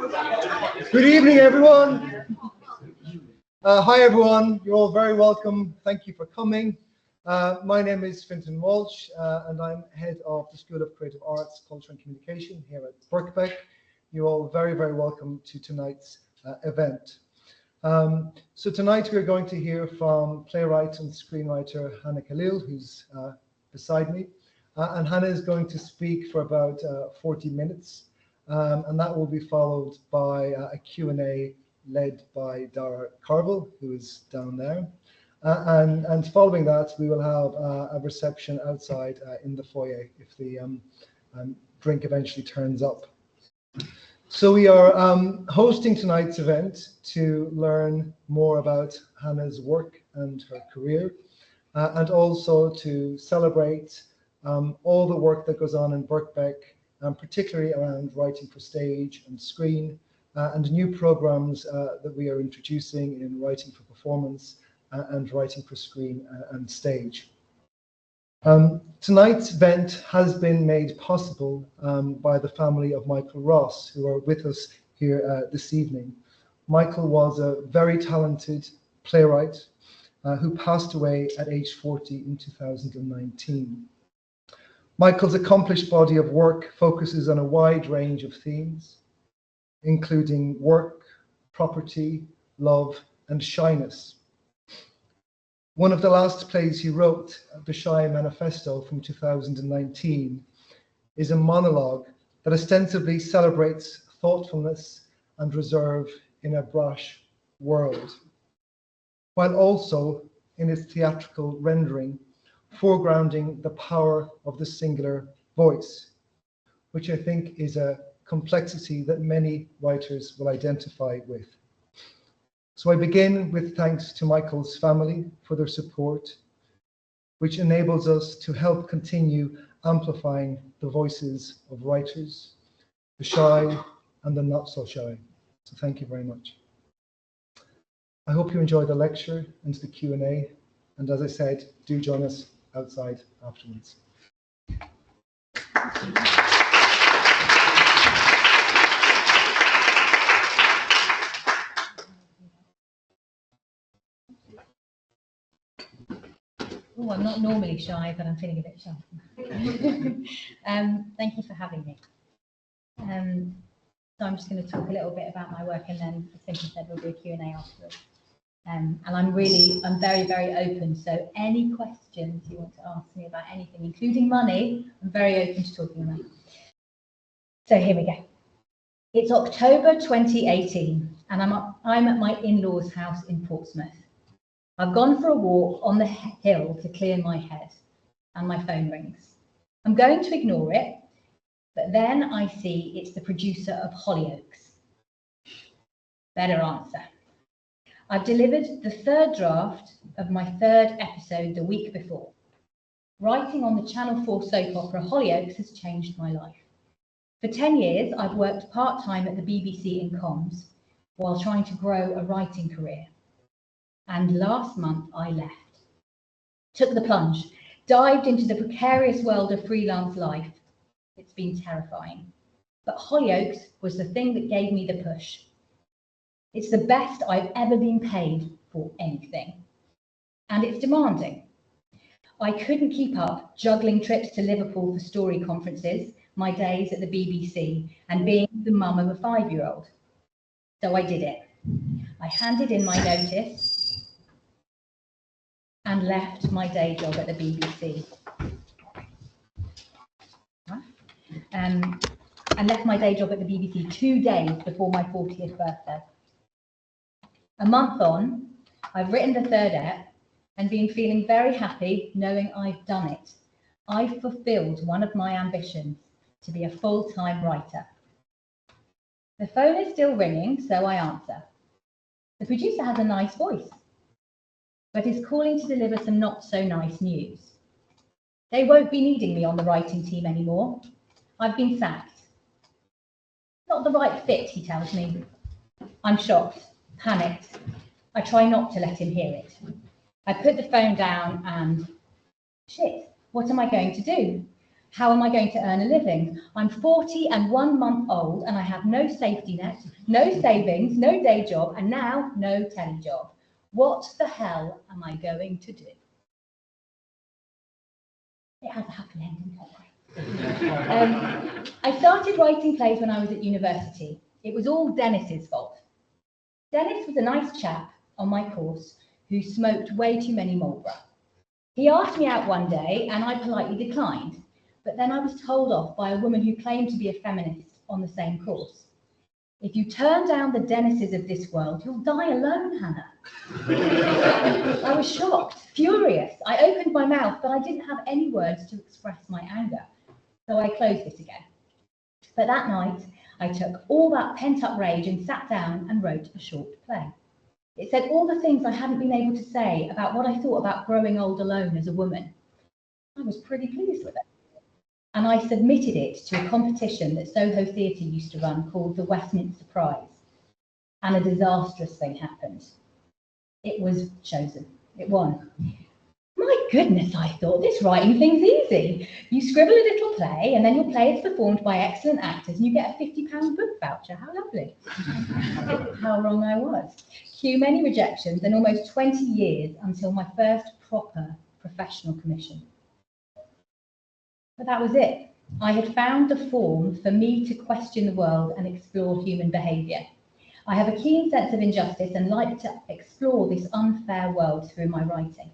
Good evening, everyone. Hi, everyone. You're all very welcome. Thank you for coming. My name is Fintan Walsh, and I'm head of the School of Creative Arts, Culture and Communication here at Birkbeck. You're all very, very welcome to tonight's event. So tonight we're going to hear from playwright and screenwriter Khalil, who's beside me. And Hannah is going to speak for about 40 minutes. And that will be followed by a Q&A led by Dara Carville, who is down there. And following that, we will have a reception outside in the foyer if the drink eventually turns up. So we are hosting tonight's event to learn more about Hannah's work and her career, and also to celebrate all the work that goes on in Birkbeck, particularly around writing for stage and screen, and new programs that we are introducing in writing for performance and writing for screen and stage. Tonight's event has been made possible by the family of Michael Ross, who are with us here this evening. Michael was a very talented playwright who passed away at age 40 in 2019. Michael's accomplished body of work focuses on a wide range of themes, including work, property, love, and shyness. One of the last plays he wrote, The Shy Manifesto from 2019, is a monologue that ostensibly celebrates thoughtfulness and reserve in a brash world, while also, in its theatrical rendering, foregrounding the power of the singular voice, which I think is a complexity that many writers will identify with. So I begin with thanks to Michael's family for their support, which enables us to help continue amplifying the voices of writers, the shy and the not so shy. So thank you very much. I hope you enjoy the lecture and the Q&A. And as I said, do join us outside afterwards. Oh, I'm not normally shy, but I'm feeling a bit shy. Thank you for having me. So I'm just going to talk a little bit about my work, and then, as Fintan said, we'll do a Q&A afterwards. And I'm very, very open. So any questions you want to ask me about anything, including money, I'm very open to talking about. So here we go. It's October 2018, and I'm at my in-laws' house in Portsmouth. I've gone for a walk on the hill to clear my head, and my phone rings. I'm going to ignore it, but then I see it's the producer of Hollyoaks. Better answer. I've delivered the third draft of my third episode the week before. Writing on the Channel 4 soap opera Hollyoaks has changed my life. For 10 years, I've worked part-time at the BBC in comms while trying to grow a writing career. And last month I left, took the plunge, dived into the precarious world of freelance life. It's been terrifying, but Hollyoaks was the thing that gave me the push. It's the best I've ever been paid for anything, and it's demanding. I couldn't keep up juggling trips to Liverpool for story conferences, my days at the BBC, and being the mum of a 5-year-old. So I did it. I handed in my notice and left my day job at the BBC. And left my day job at the BBC 2 days before my 40th birthday. A month on, I've written the third ep and been feeling very happy knowing I've done it. I've fulfilled one of my ambitions, to be a full-time writer. The phone is still ringing, so I answer. The producer has a nice voice, but is calling to deliver some not so nice news. They won't be needing me on the writing team anymore. I've been sacked. Not the right fit, he tells me. I'm shocked, panicked. I try not to let him hear it. I put the phone down and, shit, what am I going to do? How am I going to earn a living? I'm 40 and 1 month old and I have no safety net, no savings, no day job, and now no telly job. What the hell am I going to do? It has a happy ending, don't worry. I started writing plays when I was at university. It was all Dennis's fault. Dennis was a nice chap on my course who smoked way too many Marlboro. He asked me out one day and I politely declined, but then I was told off by a woman who claimed to be a feminist on the same course. If you turn down the Dennises of this world, you'll die alone, Hannah. I was shocked, furious. I opened my mouth, but I didn't have any words to express my anger. So I closed it again. But that night, I took all that pent-up rage and sat down and wrote a short play. It said all the things I hadn't been able to say about what I thought about growing old alone as a woman. I was pretty pleased with it. And I submitted it to a competition that Soho Theatre used to run called the Westminster Prize. And a disastrous thing happened. It was chosen. It won. My goodness, I thought, this writing thing's easy. You scribble a little play and then your play is performed by excellent actors and you get a £50 book voucher. How lovely. How wrong I was. Cue many rejections and almost 20 years until my first proper professional commission. But that was it. I had found the form for me to question the world and explore human behaviour. I have a keen sense of injustice and like to explore this unfair world through my writing.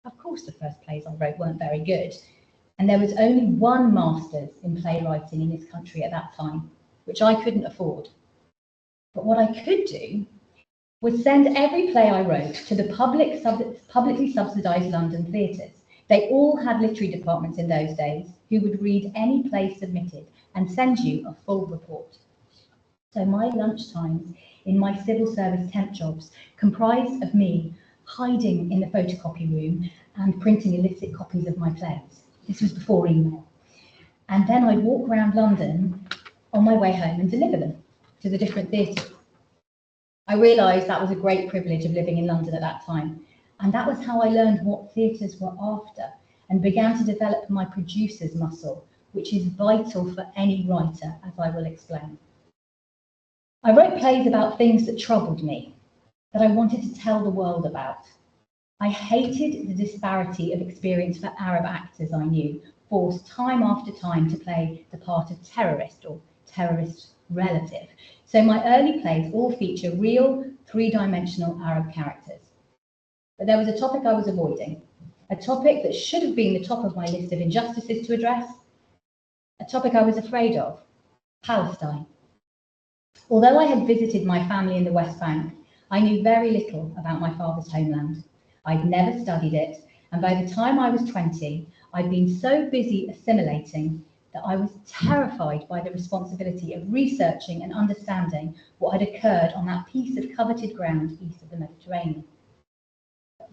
Of course, the first plays I wrote weren't very good, and there was only one master's in playwriting in this country at that time, which I couldn't afford. But what I could do was send every play I wrote to the publicly subsidised London theatres. They all had literary departments in those days who would read any play submitted and send you a full report. So my lunchtimes in my civil service temp jobs comprised of me hiding in the photocopy room and printing illicit copies of my plays. This was before email. And then I'd walk around London on my way home and deliver them to the different theatres. I realised that was a great privilege of living in London at that time. And that was how I learned what theatres were after and began to develop my producer's muscle, which is vital for any writer, as I will explain. I wrote plays about things that troubled me, that I wanted to tell the world about. I hated the disparity of experience for Arab actors I knew, forced time after time to play the part of terrorist or terrorist relative. So my early plays all feature real, three-dimensional Arab characters. But there was a topic I was avoiding, a topic that should have been the top of my list of injustices to address, a topic I was afraid of, Palestine. Although I had visited my family in the West Bank, I knew very little about my father's homeland. I'd never studied it, and by the time I was 20, I'd been so busy assimilating that I was terrified by the responsibility of researching and understanding what had occurred on that piece of coveted ground east of the Mediterranean.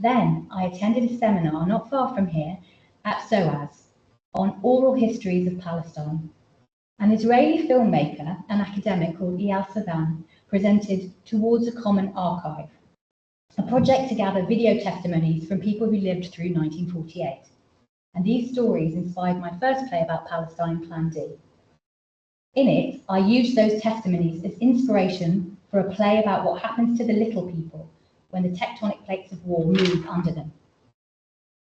Then I attended a seminar not far from here at SOAS on oral histories of Palestine. An Israeli filmmaker and academic called Eyal Savan presented Towards a Common Archive, a project to gather video testimonies from people who lived through 1948. And these stories inspired my first play about Palestine, Plan D. In it, I used those testimonies as inspiration for a play about what happens to the little people when the tectonic plates of war move under them.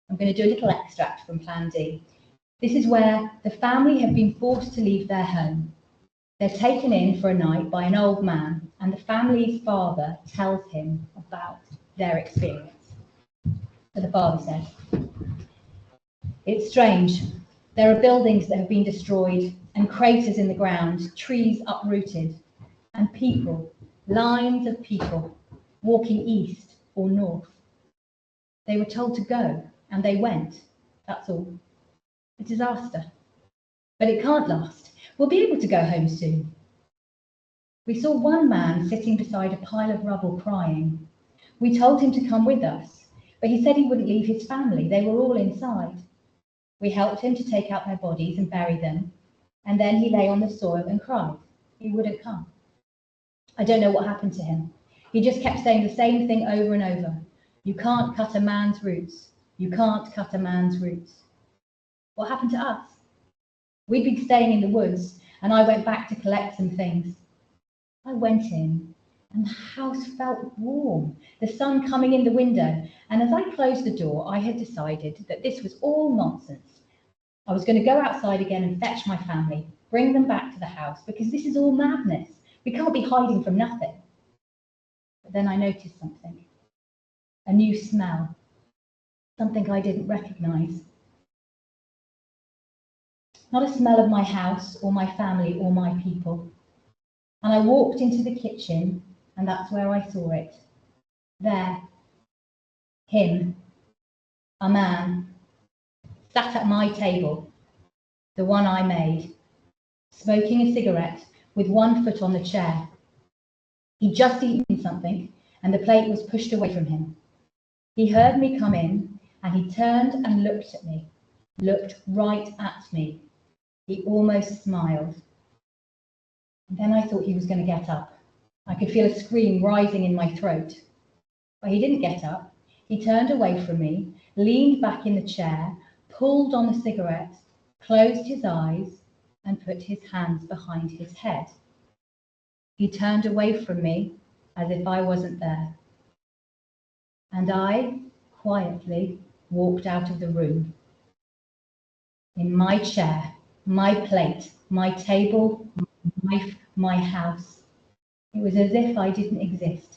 I'm going to do a little extract from Plan D. This is where the family have been forced to leave their home. They're taken in for a night by an old man, and the family's father tells him about their experience. So the father says, "It's strange. There are buildings that have been destroyed and craters in the ground, trees uprooted, and people, lines of people, walking east or north. They were told to go, and they went. That's all. A disaster. But it can't last. We'll be able to go home soon." We saw one man sitting beside a pile of rubble crying. We told him to come with us, but he said he wouldn't leave his family. They were all inside. We helped him to take out their bodies and bury them, and then he lay on the soil and cried. He wouldn't come. I don't know what happened to him. He just kept saying the same thing over and over. You can't cut a man's roots. You can't cut a man's roots. What happened to us? We'd been staying in the woods, and I went back to collect some things. I went in, and the house felt warm, the sun coming in the window, and as I closed the door, I had decided that this was all nonsense. I was going to go outside again and fetch my family, bring them back to the house, because this is all madness. We can't be hiding from nothing. But then I noticed something, a new smell, something I didn't recognise. Not a smell of my house or my family or my people. And I walked into the kitchen, and that's where I saw it. There, him, a man, sat at my table, the one I made, smoking a cigarette with one foot on the chair. He'd just eaten something, and the plate was pushed away from him. He heard me come in, and he turned and looked at me, looked right at me. He almost smiled. And then I thought he was going to get up. I could feel a scream rising in my throat. But he didn't get up. He turned away from me, leaned back in the chair, pulled on the cigarette, closed his eyes, and put his hands behind his head. He turned away from me as if I wasn't there. And I, quietly, walked out of the room. In my chair, my plate, my table, my knife, my house. It was as if I didn't exist,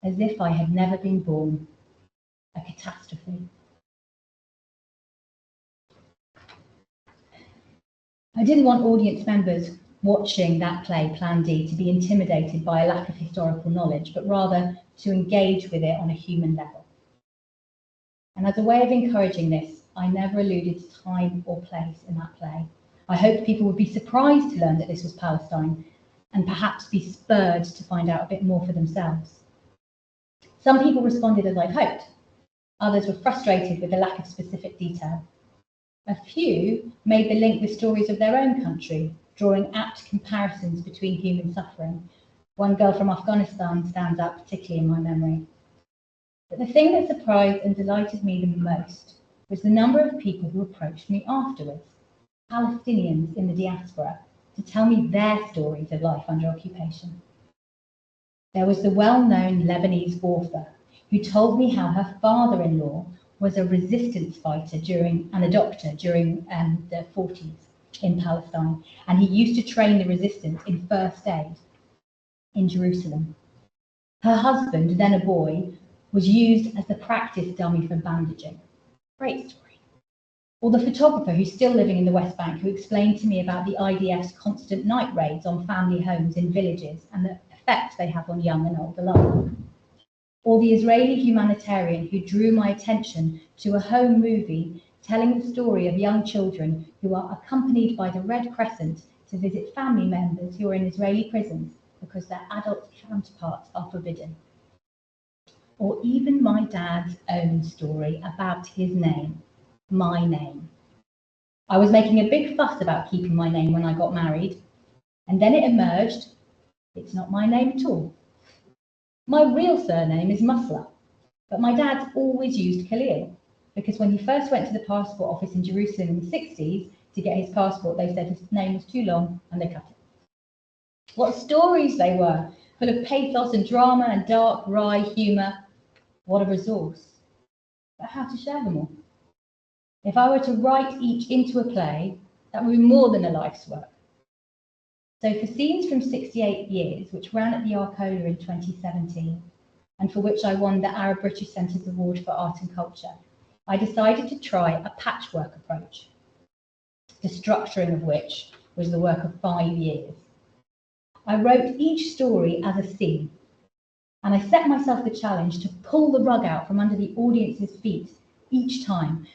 as if I had never been born. A catastrophe. I didn't want audience members watching that play, Plan D, to be intimidated by a lack of historical knowledge, but rather to engage with it on a human level. And as a way of encouraging this, I never alluded to time or place in that play. I hoped people would be surprised to learn that this was Palestine and perhaps be spurred to find out a bit more for themselves. Some people responded as I'd hoped. Others were frustrated with the lack of specific detail. A few made the link with stories of their own country, drawing apt comparisons between human suffering. One girl from Afghanistan stands out particularly in my memory. But the thing that surprised and delighted me the most was the number of people who approached me afterwards, Palestinians in the diaspora, to tell me their stories of life under occupation. There was the well-known Lebanese author who told me how her father-in-law was a resistance fighter and a doctor during the 40s in Palestine, and he used to train the resistance in first aid in Jerusalem. Her husband, then a boy, was used as the practice dummy for bandaging. Great story. Or the photographer who's still living in the West Bank, who explained to me about the IDF's constant night raids on family homes in villages and the effect they have on young and old alike. Or the Israeli humanitarian who drew my attention to a home movie telling the story of young children who are accompanied by the Red Crescent to visit family members who are in Israeli prisons because their adult counterparts are forbidden. Or even my dad's own story about his name, my name. I was making a big fuss about keeping my name when I got married, and then it emerged, it's not my name at all. My real surname is Musla, but my dad's always used Khalil, because when he first went to the passport office in Jerusalem in the 60s to get his passport, they said his name was too long and they cut it. What stories they were, full of pathos and drama and dark, wry humour. What a resource. But how to share them all? If I were to write each into a play, that would be more than a life's work. So for Scenes from 68 Years, which ran at the Arcola in 2017, and for which I won the Arab British Centre's Award for Art and Culture, I decided to try a patchwork approach, the structuring of which was the work of 5 years. I wrote each story as a scene, and I set myself the challenge to pull the rug out from under the audience's feet each time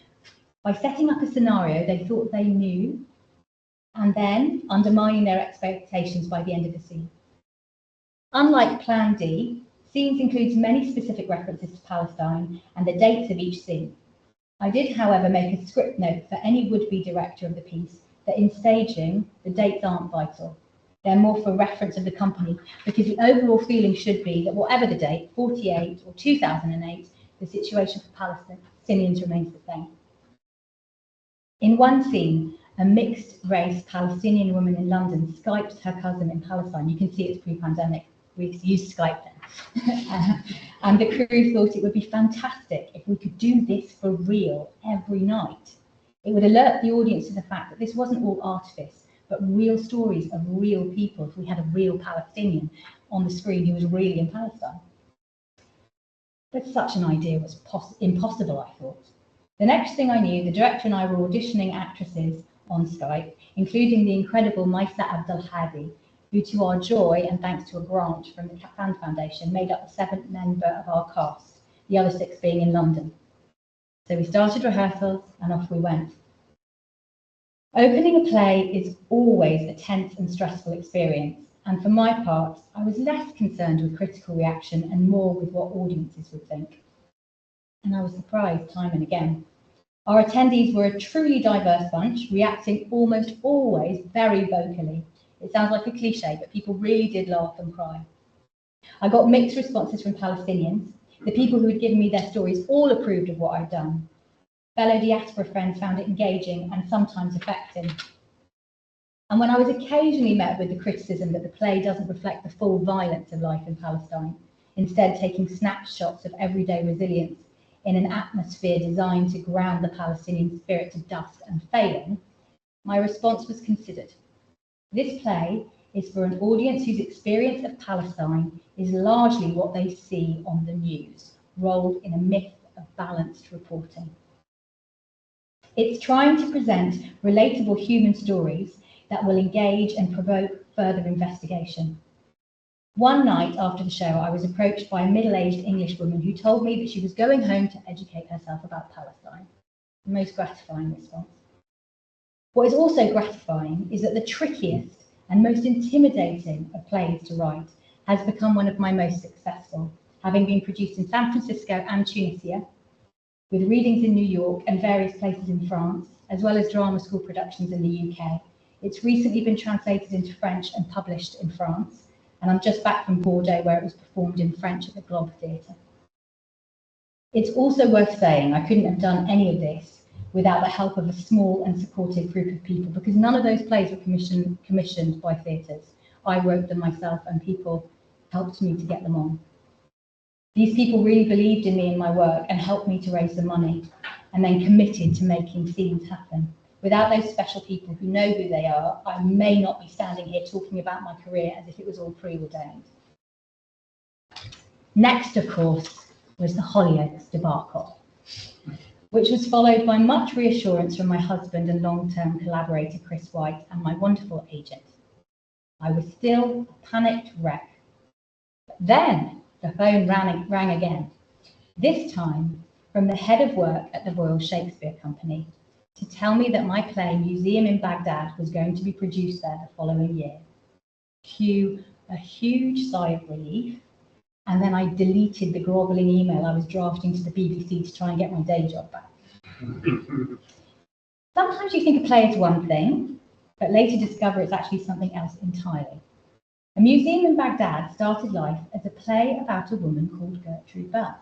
by setting up a scenario they thought they knew and then undermining their expectations by the end of the scene. Unlike Plan D, Scenes includes many specific references to Palestine and the dates of each scene. I did, however, make a script note for any would-be director of the piece that in staging, the dates aren't vital. They're more for reference of the company, because the overall feeling should be that whatever the date, 48 or 2008, the situation for Palestinians remains the same. In one scene, a mixed-race Palestinian woman in London Skyped her cousin in Palestine. You can see it's pre-pandemic. We used Skype then. And the crew thought it would be fantastic if we could do this for real every night. It would alert the audience to the fact that this wasn't all artifice, but real stories of real people if we had a real Palestinian on the screen who was really in Palestine. But such an idea was impossible, I thought. The next thing I knew, the director and I were auditioning actresses on Skype, including the incredible Maisa Abdelhadi, who, to our joy and thanks to a grant from the Fan Foundation, made up the 7th member of our cast, the other 6 being in London. So we started rehearsals and off we went. Opening a play is always a tense and stressful experience, and for my part, I was less concerned with critical reaction and more with what audiences would think. And I was surprised time and again. Our attendees were a truly diverse bunch, reacting almost always very vocally. It sounds like a cliche, but people really did laugh and cry. I got mixed responses from Palestinians. The people who had given me their stories all approved of what I'd done. Fellow diaspora friends found it engaging and sometimes affecting. And when I was occasionally met with the criticism that the play doesn't reflect the full violence of life in Palestine, instead taking snapshots of everyday resilience in an atmosphere designed to ground the Palestinian spirit to dust and failing, my response was considered. This play is for an audience whose experience of Palestine is largely what they see on the news, rolled in a myth of balanced reporting. It's trying to present relatable human stories that will engage and provoke further investigation. One night after the show, I was approached by a middle-aged English woman who told me that she was going home to educate herself about Palestine. The most gratifying response. What is also gratifying is that the trickiest and most intimidating of plays to write has become one of my most successful, having been produced in San Francisco and Tunisia, with readings in New York and various places in France, as well as drama school productions in the UK. It's recently been translated into French and published in France, and I'm just back from Bordeaux where it was performed in French at the Globe Theatre. It's also worth saying I couldn't have done any of this without the help of a small and supportive group of people, because none of those plays were commissioned by theatres. I wrote them myself and people helped me to get them on. These people really believed in me and my work and helped me to raise the money and then committed to making scenes happen. Without those special people who know who they are, I may not be standing here talking about my career as if it was all preordained. Next, of course, was the Hollyoaks debacle, which was followed by much reassurance from my husband and long-term collaborator, Chris White, and my wonderful agent. I was still a panicked wreck. But then the phone rang again, this time from the head of work at the Royal Shakespeare Company, to tell me that my play, Museum in Baghdad, was going to be produced there the following year. Cue a huge sigh of relief, and then I deleted the grovelling email I was drafting to the BBC to try and get my day job back. Sometimes you think a play is one thing, but later discover it's actually something else entirely. A Museum in Baghdad started life as a play about a woman called Gertrude Bell.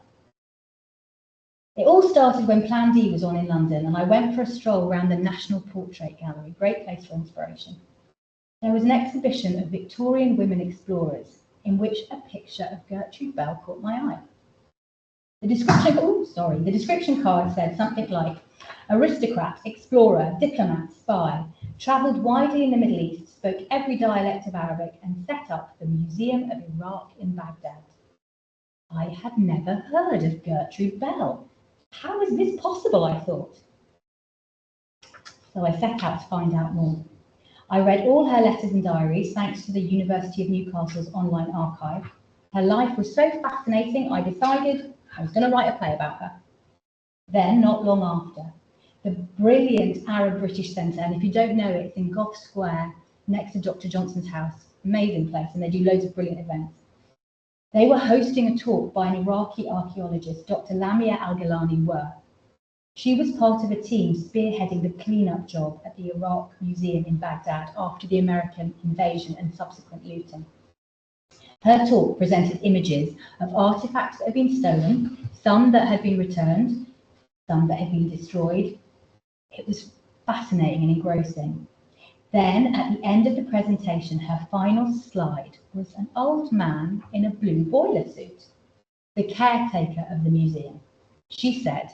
It all started when Plan D was on in London, and I went for a stroll around the National Portrait Gallery, great place for inspiration. There was an exhibition of Victorian women explorers in which a picture of Gertrude Bell caught my eye. The description card said something like, aristocrat, explorer, diplomat, spy, travelled widely in the Middle East, spoke every dialect of Arabic, and set up the Museum of Iraq in Baghdad. I had never heard of Gertrude Bell. How is this possible, I thought. So I set out to find out more. I read all her letters and diaries, thanks to the University of Newcastle's online archive. Her life was so fascinating, I decided I was going to write a play about her. Then, not long after, the brilliant Arab British Centre, and if you don't know it, it's in Gough Square, next to Dr. Johnson's house, amazing place, and they do loads of brilliant events. They were hosting a talk by an Iraqi archaeologist, Dr. Lamia Al-Gilani Were. She was part of a team spearheading the cleanup job at the Iraq Museum in Baghdad after the American invasion and subsequent looting. Her talk presented images of artifacts that had been stolen, some that had been returned, some that had been destroyed. It was fascinating and engrossing. Then, at the end of the presentation, her final slide was an old man in a blue boiler suit, the caretaker of the museum. She said,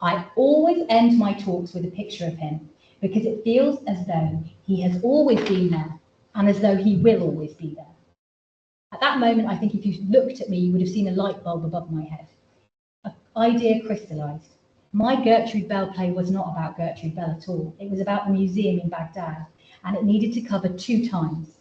"I always end my talks with a picture of him because it feels as though he has always been there and as though he will always be there." At that moment, I think if you looked at me, you would have seen a light bulb above my head. An idea crystallised. My Gertrude Bell play was not about Gertrude Bell at all. It was about the museum in Baghdad, and it needed to cover 2 times.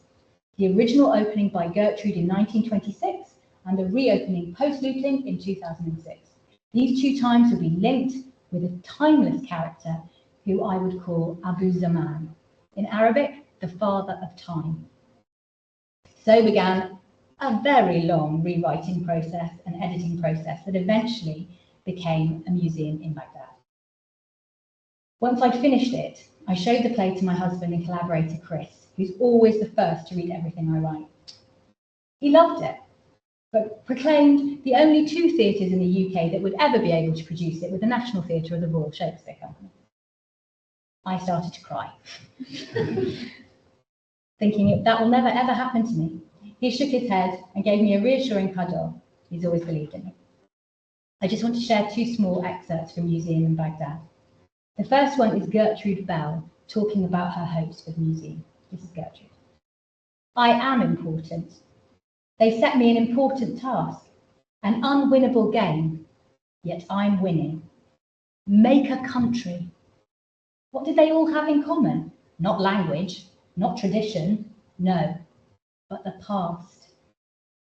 The original opening by Gertrude in 1926 and the reopening post-looting in 2006. These 2 times would be linked with a timeless character who I would call Abu Zaman. In Arabic, the father of time. So began a very long rewriting process and editing process that eventually became a museum in Baghdad. Once I'd finished it, I showed the play to my husband and collaborator Chris, who's always the first to read everything I write. He loved it, but proclaimed the only 2 theatres in the UK that would ever be able to produce it were the National Theatre and the Royal Shakespeare Company. I started to cry, thinking that will never ever happen to me. He shook his head and gave me a reassuring cuddle. He's always believed in me. I just want to share 2 small excerpts from Museum in Baghdad. The first one is Gertrude Bell talking about her hopes for the museum. This is Gertrude. "I am important. They set me an important task, an unwinnable game, yet I'm winning. Make a country. What did they all have in common? Not language, not tradition, no, but the past.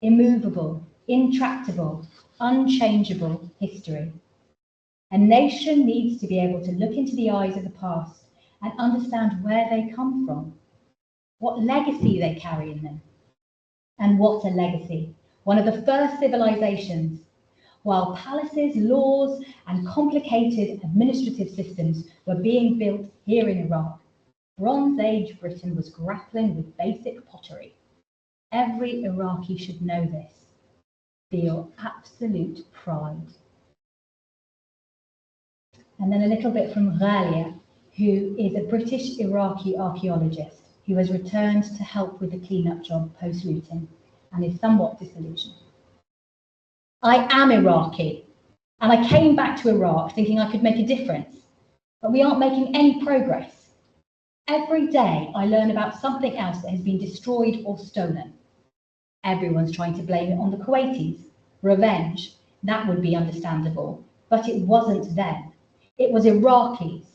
Immovable, intractable, unchangeable history. A nation needs to be able to look into the eyes of the past and understand where they come from, what legacy they carry in them. And what's a legacy? One of the first civilizations. While palaces, laws, and complicated administrative systems were being built here in Iraq, Bronze Age Britain was grappling with basic pottery. Every Iraqi should know this. Feel absolute pride." And then a little bit from Ghalia, who is a British Iraqi archaeologist who has returned to help with the cleanup job post-looting and is somewhat disillusioned. "I am Iraqi, and I came back to Iraq thinking I could make a difference, but we aren't making any progress. Every day I learn about something else that has been destroyed or stolen. Everyone's trying to blame it on the Kuwaitis. Revenge, that would be understandable, but it wasn't then. It was Iraqis.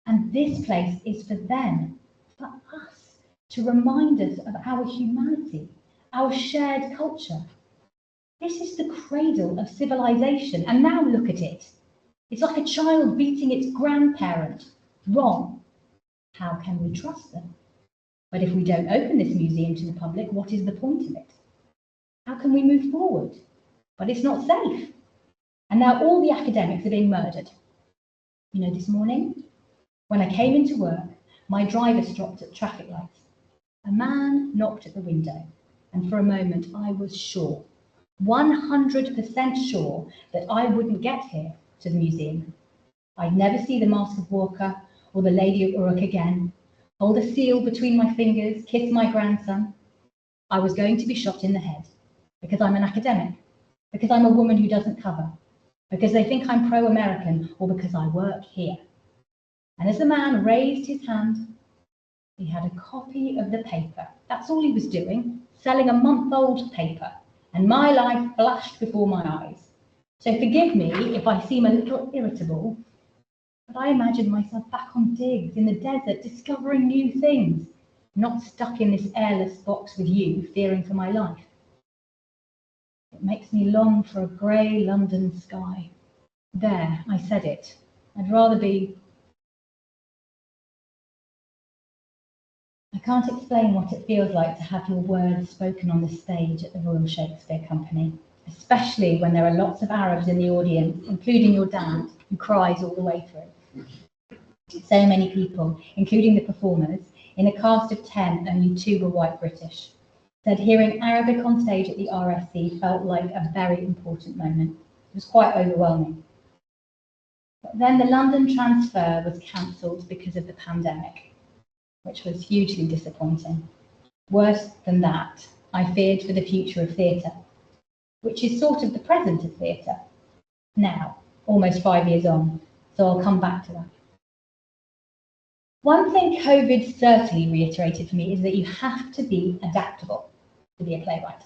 And this place is for them, for us, to remind us of our humanity, our shared culture. This is the cradle of civilization, and now look at it. It's like a child beating its grandparent. Wrong. How can we trust them? But if we don't open this museum to the public, what is the point of it? How can we move forward? But it's not safe. And now all the academics are being murdered. You know, this morning, when I came into work, my driver stopped at traffic lights. A man knocked at the window, and for a moment I was sure, 100% sure, that I wouldn't get here to the museum. I'd never see the Mask of Walker or the Lady of Uruk again, hold a seal between my fingers, kiss my grandson. I was going to be shot in the head because I'm an academic, because I'm a woman who doesn't cover, because they think I'm pro-American, or because I work here. And as the man raised his hand, he had a copy of the paper. That's all he was doing, selling a month-old paper. And my life flashed before my eyes. So forgive me if I seem a little irritable, but I imagine myself back on digs in the desert, discovering new things, not stuck in this airless box with you, fearing for my life. It makes me long for a grey London sky. There, I said it. I'd rather be... I can't explain what it feels like to have your words spoken on the stage at the Royal Shakespeare Company, especially when there are lots of Arabs in the audience, including your dad, who cries all the way through. So many people, including the performers, in a cast of 10, only 2 were white British, said hearing Arabic on stage at the RSC felt like a very important moment. It was quite overwhelming. But then the London transfer was cancelled because of the pandemic, which was hugely disappointing. Worse than that, I feared for the future of theatre, which is sort of the present of theatre, now, almost 5 years on, so I'll come back to that. One thing COVID certainly reiterated for me is that you have to be adaptable to be a playwright.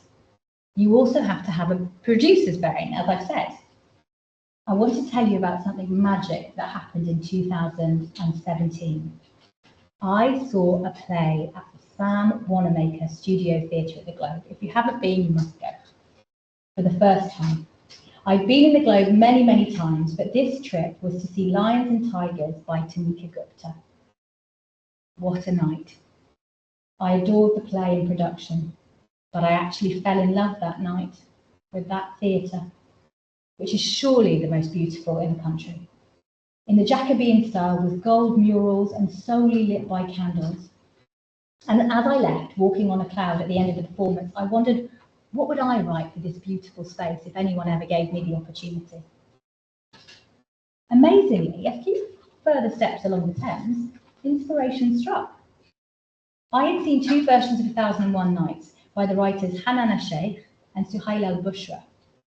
You also have to have a producer's brain, as I've said. I want to tell you about something magic that happened in 2017. I saw a play at the Sam Wanamaker Studio Theatre at the Globe. If you haven't been, you must go. For the first time. I've been in the Globe many, many times, but this trip was to see Lions and Tigers by Tamika Gupta. What a night. I adored the play and production, but I actually fell in love that night with that theatre, which is surely the most beautiful in the country. In the Jacobean style with gold murals and solely lit by candles. And as I left, walking on a cloud at the end of the performance, I wondered, what would I write for this beautiful space if anyone ever gave me the opportunity? Amazingly, a few further steps along the Thames, inspiration struck. I had seen 2 versions of 1001 Nights by the writers Hanan Sheikh and Suhail al-Bushra,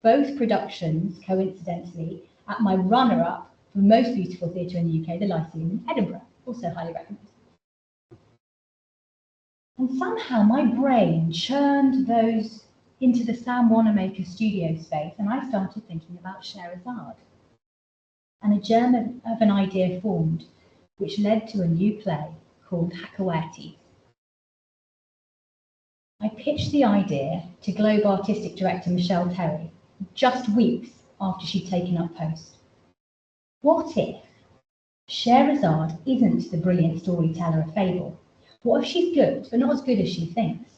both productions, coincidentally, at my runner-up for most beautiful theatre in the UK, the Lyceum in Edinburgh, also highly recommended. And somehow my brain churned those into the Sam Wanamaker studio space, and I started thinking about Scheherazade. And a germ of an idea formed, which led to a new play called Hakawati. I pitched the idea to Globe Artistic Director Michelle Terry just weeks after she'd taken up post. What if Scheherazade isn't the brilliant storyteller of fable? What if she's good, but not as good as she thinks?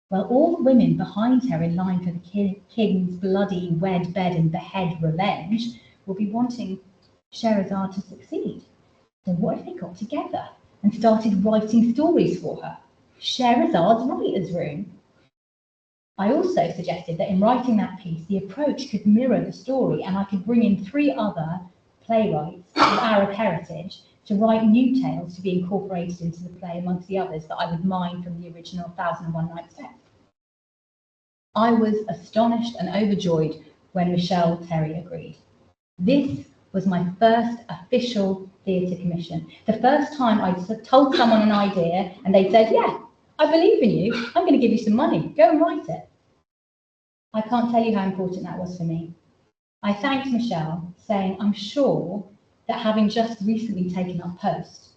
Well, all the women behind her in line for the king's bloody wed, bed and behead revenge will be wanting Scheherazade to succeed. So what if they got together and started writing stories for her? Shehrazade's writer's room. I also suggested that in writing that piece, the approach could mirror the story, and I could bring in 3 other playwrights of Arab heritage to write new tales to be incorporated into the play amongst the others that I would mine from the original 1001 Nights text. I was astonished and overjoyed when Michelle Terry agreed. This was my first official theatre commission. The first time I'd told someone an idea and they said, yeah, I believe in you, I'm going to give you some money, go and write it. I can't tell you how important that was for me. I thanked Michelle, saying, I'm sure that having just recently taken up post,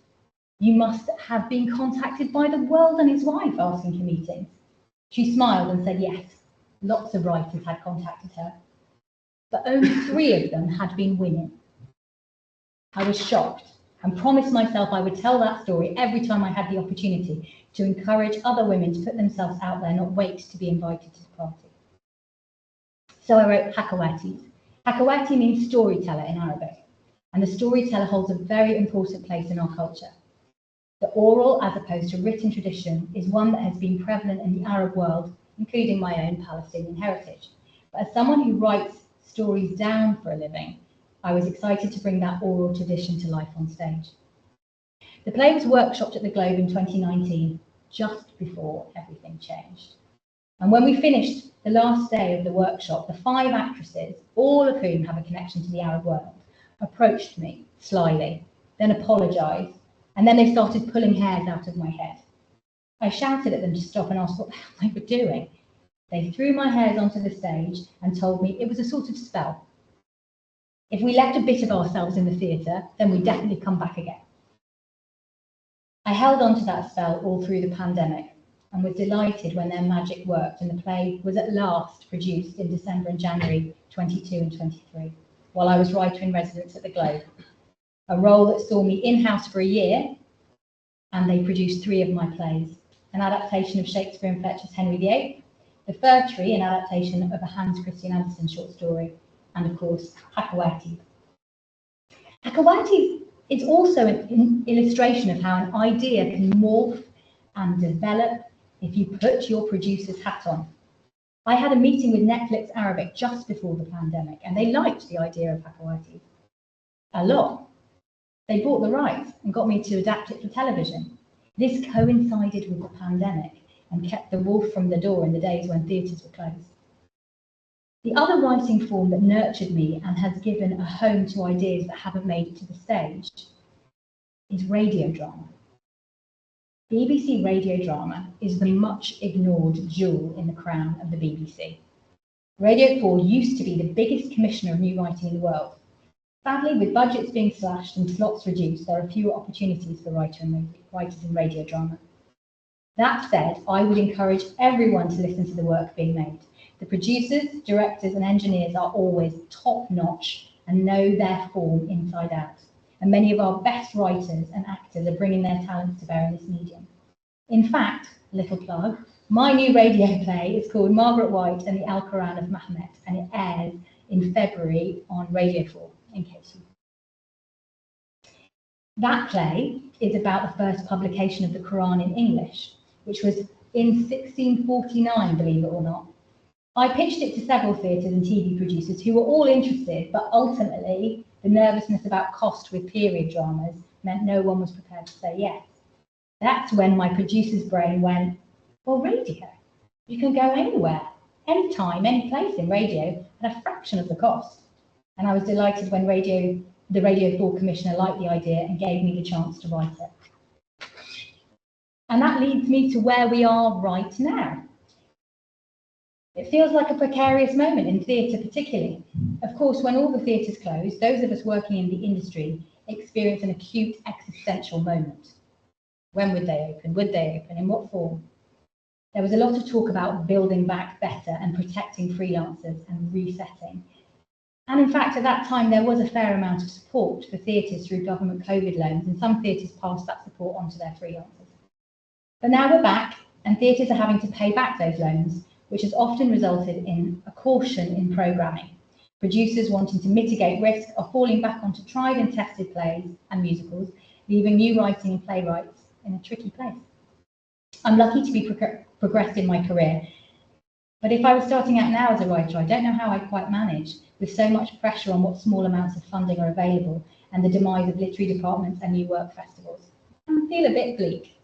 you must have been contacted by the world and his wife asking for meetings. She smiled and said yes, lots of writers had contacted her, but only 3 of them had been women. I was shocked and promised myself I would tell that story every time I had the opportunity to encourage other women to put themselves out there, not wait to be invited to the party. So I wrote Hakawati. Hakawati means storyteller in Arabic, and the storyteller holds a very important place in our culture. The oral, as opposed to written tradition, is one that has been prevalent in the Arab world, including my own Palestinian heritage. But as someone who writes stories down for a living, I was excited to bring that oral tradition to life on stage. The play was workshopped at the Globe in 2019, just before everything changed. And when we finished the last day of the workshop, the 5 actresses, all of whom have a connection to the Arab world, approached me slyly, then apologised, and then they started pulling hairs out of my head. I shouted at them to stop and asked what the hell they were doing. They threw my hairs onto the stage and told me it was a sort of spell. If we left a bit of ourselves in the theatre, then we'd definitely come back again. I held on to that spell all through the pandemic and was delighted when their magic worked and the play was at last produced in December and January 22 and 23, while I was writer-in-residence at the Globe, a role that saw me in-house for a year, and they produced 3 of my plays, an adaptation of Shakespeare and Fletcher's Henry VIII, The Fir Tree, an adaptation of a Hans Christian Andersen short story, and of course, Hakawati. Hakawati is also an illustration of how an idea can morph and develop if you put your producer's hat on. I had a meeting with Netflix Arabic just before the pandemic, and they liked the idea of Hakawati. A lot. They bought the rights and got me to adapt it for television. This coincided with the pandemic and kept the wolf from the door in the days when theatres were closed. The other writing form that nurtured me and has given a home to ideas that haven't made it to the stage is radio drama. BBC radio drama is the much ignored jewel in the crown of the BBC. Radio 4 used to be the biggest commissioner of new writing in the world. Sadly, with budgets being slashed and slots reduced, there are fewer opportunities for writers in radio drama. That said, I would encourage everyone to listen to the work being made. The producers, directors, and engineers are always top-notch and know their form inside out. And many of our best writers and actors are bringing their talents to bear in this medium. In fact, little plug, my new radio play is called Margaret White and the Al-Quran of Mahomet, and it airs in February on Radio 4, in case you. That play is about the first publication of the Quran in English, which was in 1649, believe it or not. I pitched it to several theatres and TV producers who were all interested, but ultimately the nervousness about cost with period dramas meant no one was prepared to say yes. That's when my producer's brain went, well, radio, you can go anywhere, anytime, any place in radio at a fraction of the cost. And I was delighted when the Radio 4 commissioner liked the idea and gave me the chance to write it. And that leads me to where we are right now. It feels like a precarious moment in theatre particularly. Of course, when all the theatres close, those of us working in the industry experience an acute existential moment. When would they open? Would they open? In what form? There was a lot of talk about building back better and protecting freelancers and resetting. And in fact, at that time, there was a fair amount of support for theatres through government COVID loans, and some theatres passed that support on to their freelancers. But now we're back, and theatres are having to pay back those loans, which has often resulted in a caution in programming. Producers wanting to mitigate risk are falling back onto tried and tested plays and musicals, leaving new writing and playwrights in a tricky place. I'm lucky to be progressed in my career, but if I was starting out now as a writer, I don't know how I'd quite manage, with so much pressure on what small amounts of funding are available and the demise of literary departments and new work festivals. I feel a bit bleak.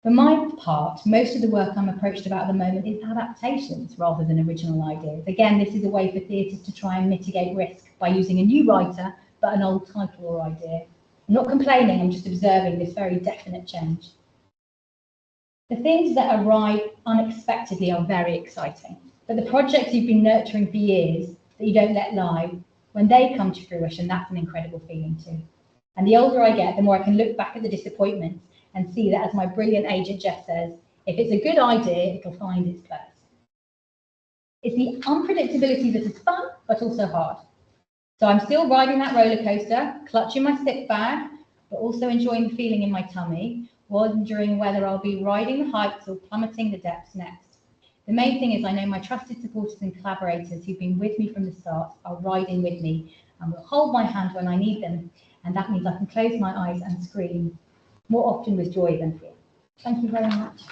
For my part, most of the work I'm approached about at the moment is adaptations rather than original ideas. Again, this is a way for theatres to try and mitigate risk by using a new writer, but an old title or idea. I'm not complaining, I'm just observing this very definite change. The things that arrive unexpectedly are very exciting, but the projects you've been nurturing for years that you don't let lie, when they come to fruition, that's an incredible feeling too. And the older I get, the more I can look back at the disappointments and see that, as my brilliant agent Jeff says, if it's a good idea, it'll find its place. It's the unpredictability that is fun, but also hard. So I'm still riding that roller coaster, clutching my stick bag, but also enjoying the feeling in my tummy, wondering whether I'll be riding the heights or plummeting the depths next. The main thing is I know my trusted supporters and collaborators who've been with me from the start are riding with me and will hold my hand when I need them, and that means I can close my eyes and scream more often with joy than fear. Thank you very much.